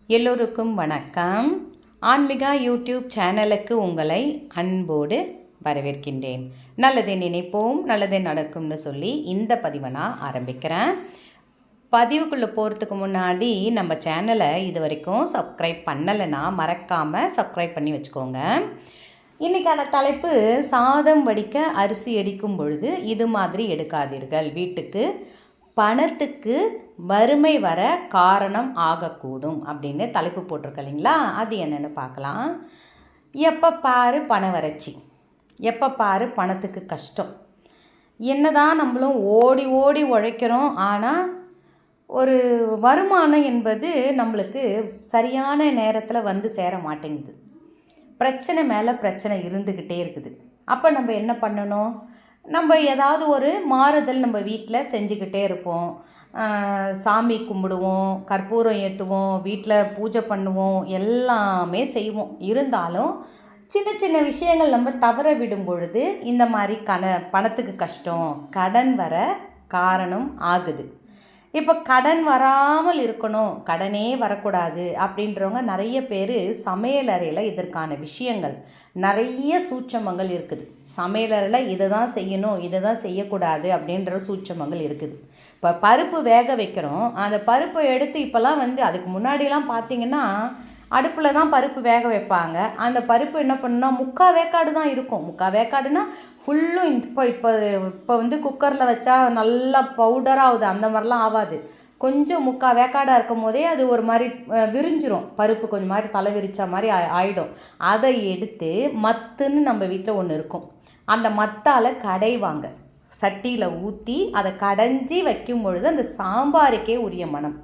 எல்லோருக்கும் வணக்கம். ஆன்மீகா யூடியூப் சேனலுக்கு உங்களை அன்போடு வரவேற்கின்றேன். நல்லதை நினைப்போம், நல்லதே நடக்கும்னு சொல்லி இந்த பதிவை நான் ஆரம்பிக்கிறேன். பதிவுக்குள்ளே போகிறதுக்கு முன்னாடி நம்ம சேனலை இது வரைக்கும் சப்ஸ்கிரைப் பண்ணலைன்னா மறக்காமல் சப்ஸ்கிரைப் பண்ணி வச்சுக்கோங்க. இன்றைக்கான தலைப்பு, சாதம் வடிக்க அரிசி எடுக்கும் பொழுது இது மாதிரி எடுக்காதீர்கள், வீட்டுக்கு பணத்துக்கு வறுமை வர காரணம் ஆகக்கூடும் அப்படின்னு தலைப்பு போட்டிருக்க இல்லைங்களா? அது என்னென்னு பார்க்கலாம். எப்போ பாரு பண வறட்சி, எப்போ பாரு பணத்துக்கு கஷ்டம். என்னதான் நம்மளும் ஓடி ஓடி உழைக்கிறோம், ஆனால் ஒரு வருமானம் என்பது நம்மளுக்கு சரியான நேரத்தில் வந்து சேர மாட்டேங்குது. பிரச்சனை மேலே பிரச்சனை இருந்துக்கிட்டே இருக்குது. அப்போ நம்ம என்ன பண்ணணும்? நம்ம ஏதாவது ஒரு மாறுதல் நம்ம வீட்டில் செஞ்சுக்கிட்டே இருப்போம். சாமி கும்பிடுவோம், கற்பூரம் ஏற்றுவோம், வீட்டில் பூஜை பண்ணுவோம், எல்லாமே செய்வோம். இருந்தாலும் சின்ன சின்ன விஷயங்கள் நம்ம தவற விடும் பொழுது இந்த மாதிரி பணத்துக்கு கஷ்டம், கடன் வர காரணம் ஆகுது. இப்போ கடன் வராமல் இருக்கணும், கடனே வரக்கூடாது அப்படின்றவங்க நிறைய பேர் சமையலறையில் இதற்கான விஷயங்கள் நிறைய சூட்சமங்கள் இருக்குது. சமையலறையில் இதை தான் செய்யணும், இதை தான் செய்யக்கூடாது அப்படின்ற சூட்சமங்கள் இருக்குது. இப்போ பருப்பு வேக வைக்கிறோம், அந்த பருப்பை எடுத்து இப்போல்லாம் அதுக்கு முன்னாடிலாம் பார்த்திங்கன்னா அடுப்பில் தான் பருப்பு வேக வைப்பாங்க. அந்த பருப்பு என்ன பண்ணுன்னா முக்கால் வேக்காடு தான் இருக்கும். முக்கால் வேக்காடுனா ஃபுல்லும் இப்போ இப்போ இப்போ குக்கரில் வச்சா நல்லா பவுடராகுது, அந்த மாதிரிலாம் ஆகாது. கொஞ்சம் முக்கால் வேக்காடாக இருக்கும் போதே அது ஒரு மாதிரி விரிஞ்சிரும். பருப்பு கொஞ்சம் மாதிரி தலை விரிச்ச மாதிரி ஆகிடும். அதை எடுத்து மத்துன்னு நம்ம வீட்டில் ஒன்று இருக்கும், அந்த மத்தால் கடைவாங்க. சட்டியில் ஊற்றி அதை கடைஞ்சி வைக்கும் பொழுது அந்த சாம்பாருக்கே உரிய மனம்.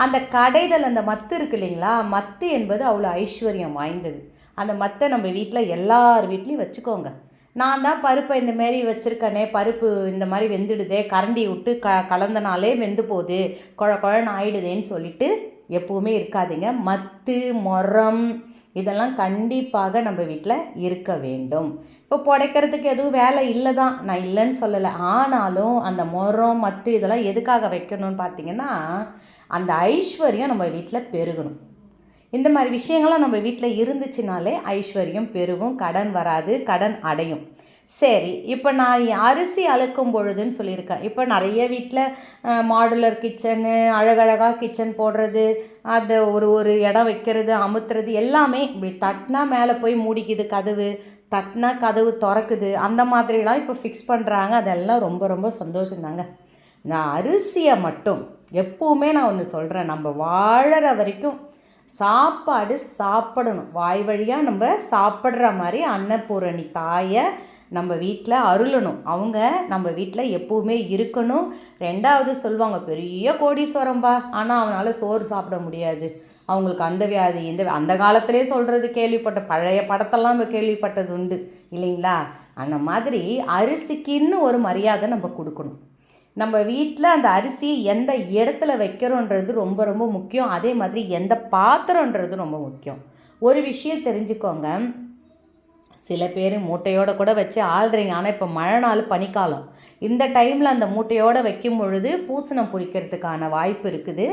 அந்த கடைதல், அந்த மத்து இருக்கு இல்லைங்களா, மத்து என்பது அவ்வளோ ஐஸ்வர்யம் வாய்ந்தது. அந்த மத்தை நம்ம வீட்டில் எல்லார் வீட்லேயும் வச்சுக்கோங்க. நான் தான் பருப்பை இந்தமாரி வச்சுருக்கனே, பருப்பு இந்த மாதிரி வெந்துடுதே, கரண்டி விட்டு கலந்தனாலே வெந்து போகுது, குழன்னு ஆயிடுதேன்னு சொல்லிட்டு எப்போவுமே இருக்காதீங்க. மத்து முறம் இதெல்லாம் கண்டிப்பாக நம்ம வீட்டில் இருக்க வேண்டும். இப்போ புடைக்கிறதுக்கு எதுவும் வேலை இல்லை தான், நான் இல்லைன்னு சொல்லலை. ஆனாலும் அந்த முறம் மத்து இதெல்லாம் எதுக்காக வைக்கணும்னு பார்த்திங்கன்னா, அந்த ஐஸ்வர்யம் நம்ம வீட்டில் பெருகணும். இந்த மாதிரி விஷயங்கள்லாம் நம்ம வீட்டில் இருந்துச்சுனாலே ஐஸ்வர்யம் பெருகும், கடன் வராது, கடன் அடையும். சரி, இப்போ நான் அரிசி அழுக்கும் பொழுதுன்னு சொல்லியிருக்கேன். இப்போ நிறைய வீட்டில் மாடுலர் கிச்சனு, அழகழகாக கிச்சன் போடுறது, அதை ஒரு இடம் வைக்கிறது, அமுத்துறது எல்லாமே இப்படி தட்டினா மேலே போய் மூடிக்குது கதவு, தட்டினா கதவு திறக்குது, அந்த மாதிரிலாம் இப்போ ஃபிக்ஸ் பண்ணுறாங்க. அதெல்லாம் ரொம்ப ரொம்ப சந்தோஷந்தாங்க. நான் அரிசியை மட்டும் எப்போவுமே நான் ஒன்று சொல்கிறேன், நம்ம வாழற வரைக்கும் சாப்பாடு சாப்பிடணும். வாய் வழியாக நம்ம சாப்பிட்ற மாதிரி அன்னபூரணி தாயை நம்ம வீட்டில் அருளணும். அவங்க நம்ம வீட்டில் எப்போவுமே இருக்கணும். ரெண்டாவது சொல்லுவாங்க, பெரிய கோடீஸ்வரம்பா, ஆனால் அவனால் சோறு சாப்பிட முடியாது, அவங்களுக்கு அந்த வியாதி அந்த காலத்திலே சொல்கிறது கேள்விப்பட்ட பழைய படத்தெல்லாம் நம்ம கேள்விப்பட்டது உண்டு இல்லைங்களா? அந்த மாதிரி அரிசிக்குன்னு ஒரு மரியாதை நம்ம கொடுக்கணும். நம்ம வீட்டில் அந்த அரிசியை எந்த இடத்துல வைக்கிறோன்றது ரொம்ப ரொம்ப முக்கியம். அதே மாதிரி எந்த பாத்திரன்றது ரொம்ப முக்கியம். ஒரு விஷயம் தெரிஞ்சுக்கோங்க, சில பேர் மூட்டையோடு கூட வச்சு ஆள்றீங்க. ஆனால் இப்போ மழை நாள், பனிக்காலம், இந்த டைமில் அந்த மூட்டையோடு வைக்கும் பொழுது பூசணம் பிடிக்கிறதுக்கான வாய்ப்பு இருக்குது.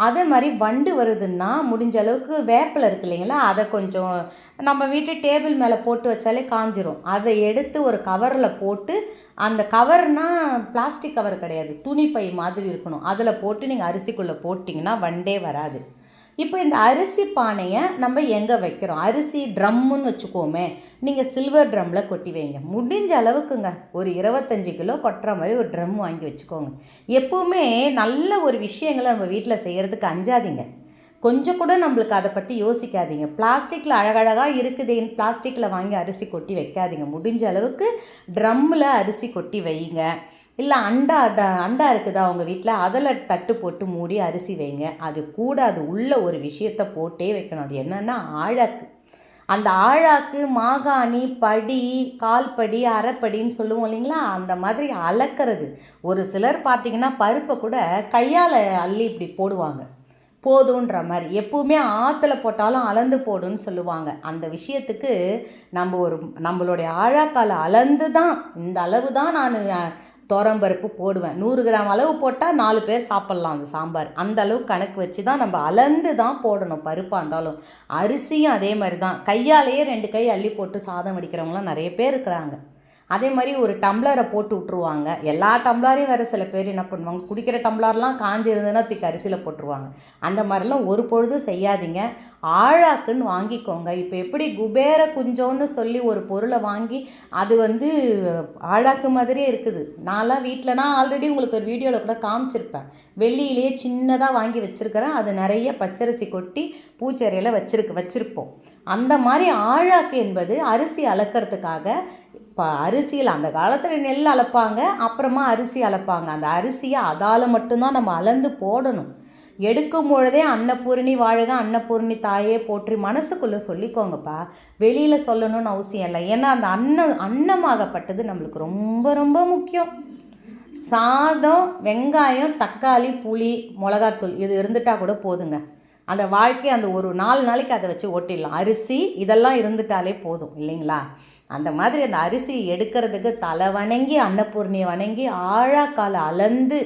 அதே மாதிரி வண்டு வருதுன்னா முடிஞ்ச அளவுக்கு வேப்பிலை இருக்குது இல்லைங்களா, அதை கொஞ்சம் நம்ம வீட்டு டேபிள் மேலே போட்டு வச்சாலே காஞ்சிரும். அதை எடுத்து ஒரு கவரில் போட்டு, அந்த கவர்னால் பிளாஸ்டிக் கவர் கிடையாது, துணிப்பை மாதிரி இருக்கணும், அதில் போட்டு நீங்கள் அரிசிக்குள்ளே போட்டிங்கன்னா வண்டே வராது. இப்போ இந்த அரிசி பானையை நம்ம எங்கே வைக்கிறோம்? அரிசி ட்ரம்முன்னு வச்சுக்கோமே, நீங்கள் சில்வர் ட்ரம்மில் கொட்டி வைங்க. முடிஞ்ச அளவுக்குங்க ஒரு 25 கிலோ கொட்டுற மாதிரி ஒரு ட்ரம் வாங்கி வச்சுக்கோங்க. எப்போவுமே நல்ல ஒரு விஷயங்களை நம்ம வீட்டில் செய்கிறதுக்கு அஞ்சாதீங்க. கொஞ்சம் கூட நம்மளுக்கு அதை பற்றி யோசிக்காதீங்க. பிளாஸ்டிக்கில் அழகழகாக இருக்குதேன்னு பிளாஸ்டிக்கில் வாங்கி அரிசி கொட்டி வைக்காதீங்க. முடிஞ்ச அளவுக்கு ட்ரம்மில் அரிசி கொட்டி வைங்க. இல்லை அண்டா இருக்குதா உங்கள் வீட்டில், அதில் தட்டு போட்டு மூடி அரிசி வைங்க. அது கூட அது உள்ள ஒரு விஷயத்தை போட்டே வைக்கணும். அது என்னென்னா ஆழாக்கு. அந்த ஆழாக்கு மாகாணி, படி, கால்படி, அரைப்படின்னு சொல்லுவோம் இல்லைங்களா, அந்த மாதிரி அளக்கிறது. ஒரு சிலர் பார்த்திங்கன்னா பருப்பை கூட கையால் அள்ளி இப்படி போடுவாங்க, போதுன்ற மாதிரி. எப்பவுமே ஆற்றுல போட்டாலும் அளந்து போடுன்னு சொல்லுவாங்க. அந்த விஷயத்துக்கு நம்ம நம்மளுடைய ஆழாக்கால் அளந்து தான், இந்த அளவு தான் நான் துவரம்பருப்பு போடுவேன். 100 கிராம் அளவு போட்டால் 4 பேர் சாப்பிட்லாம் அந்த சாம்பார். அந்த அளவு கணக்கு வச்சு தான் நம்ம அளந்து தான் போடணும். பருப்பாக இருந்தாலும் அரிசியும் அதே மாதிரி தான். கையாலேயே 2 கை அள்ளி போட்டு சாதம் வடிக்கிறவங்களாம் நிறைய பேர் இருக்கிறாங்க. அதே மாதிரி ஒரு டம்ளரை போட்டு விட்ருவாங்க. எல்லா டம்ளரையும் வேறு சில பேர் என்ன பண்ணுவாங்க, குடிக்கிற டம்ளர்லாம் காஞ்சி இருந்ததுன்னா தூக்கி அரிசியில் போட்டுருவாங்க. அந்த மாதிரிலாம் ஒரு பொழுதும் செய்யாதீங்க. ஆழாக்குன்னு வாங்கிக்கோங்க. இப்போ எப்படி குபேர குஞ்சோன்னு சொல்லி ஒரு பொருளை வாங்கி அது ஆழாக்கு மாதிரியே இருக்குது. நான்லாம் வீட்டிலனா ஆல்ரெடி உங்களுக்கு ஒரு வீடியோவில் கூட காமிச்சிருப்பேன். வெள்ளியிலேயே சின்னதாக வாங்கி வச்சுருக்கிறேன். அது நிறைய பச்சரிசி கொட்டி பூச்செறையில் வச்சுருப்போம். அந்த மாதிரி ஆழாக்கு என்பது அரிசி அளக்கிறதுக்காக. இப்போ அரிசியில் அந்த காலத்தில் நெல் அளப்பாங்க, அப்புறமா அரிசி அளப்பாங்க. அந்த அரிசியை அதால் மட்டும்தான் நம்ம அளந்து போடணும். எடுக்கும் பொழுதே அன்னபூரணி வாழ்க, அன்னபூரணி தாயே போற்றி மனசுக்குள்ளே சொல்லிக்கோங்கப்பா. வெளியில் சொல்லணும்னு அவசியம் இல்லை. ஏன்னா அந்த அன்னமாகப்பட்டது நம்மளுக்கு ரொம்ப ரொம்ப முக்கியம். சாதம், வெங்காயம், தக்காளி, புளி, மிளகாத்தூள் இது இருந்துட்டால் கூட போதுங்க. அந்த வாழ்க்கை அந்த ஒரு 4 நாளைக்கு அதை வச்சு ஓட்டிடலாம். அரிசி இதெல்லாம் இருந்துட்டாலே போதும் இல்லைங்களா? அந்த மாதிரி அந்த அரிசி எடுக்கிறதுக்கு தலை வணங்கி அன்னபூர்ணியை வணங்கி ஆழாக்கால் அளந்து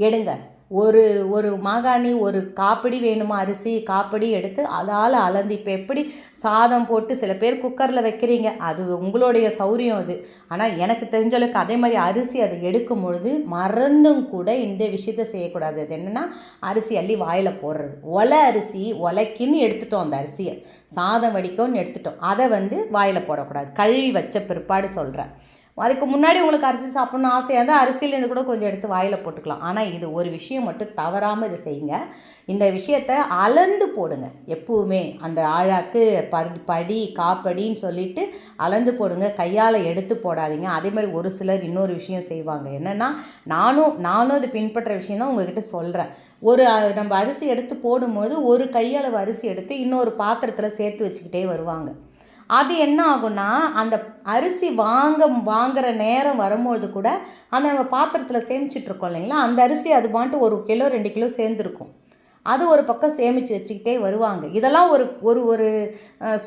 எடுங்க. ஒரு மாகாணி ஒரு காப்பிடி வேணுமா அரிசி, காப்பிடி எடுத்து அதால் அளந்து. இப்போ எப்படி சாதம் போட்டு சில பேர் குக்கரில் வைக்கிறீங்க, அது உங்களுடைய சௌரியம் அது. ஆனால் எனக்கு தெரிஞ்சளவுக்கு அதே மாதிரி அரிசி அதை எடுக்கும் பொழுது மறந்தும் கூட இந்த விஷயத்தை செய்யக்கூடாது. அது என்னென்னா அரிசி அள்ளி வாயில் போடுறது. அரிசி ஒலைக்குன்னு எடுத்துட்டோம், அந்த அரிசியை சாதம் வடிக்கோன்னு எடுத்துட்டோம், அதை வாயில் போடக்கூடாது. கழுவி வச்ச பிற்பாடு சொல்கிறேன். அதுக்கு முன்னாடி உங்களுக்கு அரிசி சாப்பிட்ணுன்னு ஆசையாக இருந்தால் அரிசியிலேருந்து கூட கொஞ்சம் எடுத்து வாயில் போட்டுக்கலாம். ஆனால் இது ஒரு விஷயம் மட்டும் தவறாமல் இதை செய்யுங்க. இந்த விஷயத்தை அளந்து போடுங்க. எப்பவுமே அந்த ஆழாக்கு படி காப்படின்னு சொல்லிட்டு அளந்து போடுங்க. கையால் எடுத்து போடாதீங்க. அதே மாதிரி ஒரு சிலர் இன்னொரு விஷயம் செய்வாங்க. என்னென்னா நானும் அது பின்பற்ற விஷயம் தான் உங்ககிட்ட சொல்கிறேன். நம்ம அரிசி எடுத்து போடும்போது ஒரு கையளவு அரிசி எடுத்து இன்னொரு பாத்திரத்தில் சேர்த்து வச்சுக்கிட்டே வருவாங்க. அது என்ன ஆகும்னா அந்த அரிசி வாங்குகிற நேரம் வரும்போது கூட அந்த நம்ம பாத்திரத்தில் சேமிச்சிட்ருக்கோம் இல்லைங்களா, அந்த அரிசி அது பாட்டு 1 கிலோ 2 கிலோ சேர்ந்துருக்கும். அது ஒரு பக்கம் சேமித்து வச்சுக்கிட்டே வருவாங்க. இதெல்லாம் ஒரு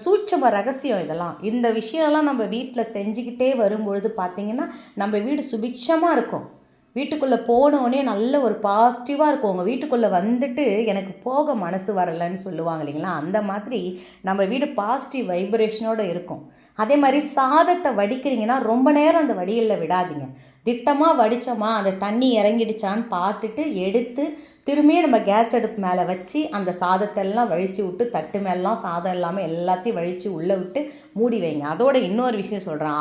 சூட்சம ரகசியம். இந்த விஷயம்லாம் நம்ம வீட்டில் செஞ்சுக்கிட்டே வரும்பொழுது பார்த்திங்கன்னா நம்ம வீடு சுபிக்ஷமாக இருக்கும். வீட்டுக்குள்ளே போனோடனே நல்ல ஒரு பாசிட்டிவாக இருக்கும். உங்கள் வீட்டுக்குள்ளே வந்துட்டு எனக்கு போக மனசு வரலைன்னு சொல்லுவாங்க இல்லைங்களா, அந்த மாதிரி நம்ம வீடு பாசிட்டிவ் வைப்ரேஷனோடு இருக்கும். அதே மாதிரி சாதத்தை வடிக்கிறீங்கன்னா ரொம்ப நேரம் அந்த வடிகளில் விடாதீங்க. திட்டமாக வடித்தோமா அந்த தண்ணி இறங்கிடுச்சான்னு பார்த்துட்டு எடுத்து திரும்பியும் நம்ம கேஸ் அடுப்பு மேலே வச்சு அந்த சாதத்தெல்லாம் வழித்து விட்டு தட்டு மேலாம் சாதம் இல்லாமல் எல்லாத்தையும் வழித்து உள்ளே விட்டு மூடி வைங்க. அதோட இன்னொரு விஷயம் சொல்கிறேன்.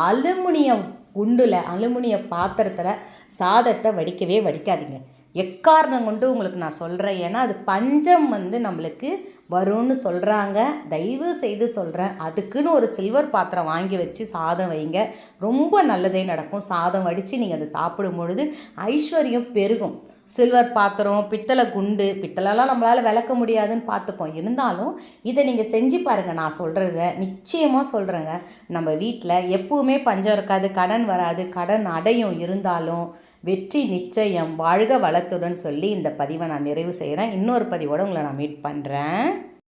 அலுமினிய பாத்திரத்தில் சாதத்தை வடிக்காதீங்க. எக்காரணம் கொண்டு உங்களுக்கு நான் சொல்கிறேன். ஏன்னா அது பஞ்சம் நம்மளுக்கு வரும்னு சொல்கிறாங்க. தயவு செய்து சொல்கிறேன், அதுக்குன்னு ஒரு சில்வர் பாத்திரம் வாங்கி வச்சு சாதம் வைங்க. ரொம்ப நல்லதே நடக்கும். சாதம் வடித்து நீங்கள் அதை சாப்பிடும் பொழுது ஐஸ்வர்யம் பெருகும். சில்வர் பாத்திரம், பித்தளை குண்டு, பித்தளைலாம் நம்மளால் விளக்க முடியாதுன்னு பார்த்துப்போம். இருந்தாலும் இதை நீங்கள் செஞ்சு பாருங்கள். நான் சொல்கிறத நிச்சயமாக சொல்கிறேங்க. நம்ம வீட்டில் எப்பவுமே பஞ்சம் இருக்காது, கடன் வராது, கடன் அடையும். இருந்தாலும் வெற்றி நிச்சயம். வாழ்க வளத்துடன் சொல்லி இந்த பதிவை நான் நிறைவு செய்கிறேன். இன்னொரு பதிவோடு உங்களை நான் மீட் பண்ணுறேன்.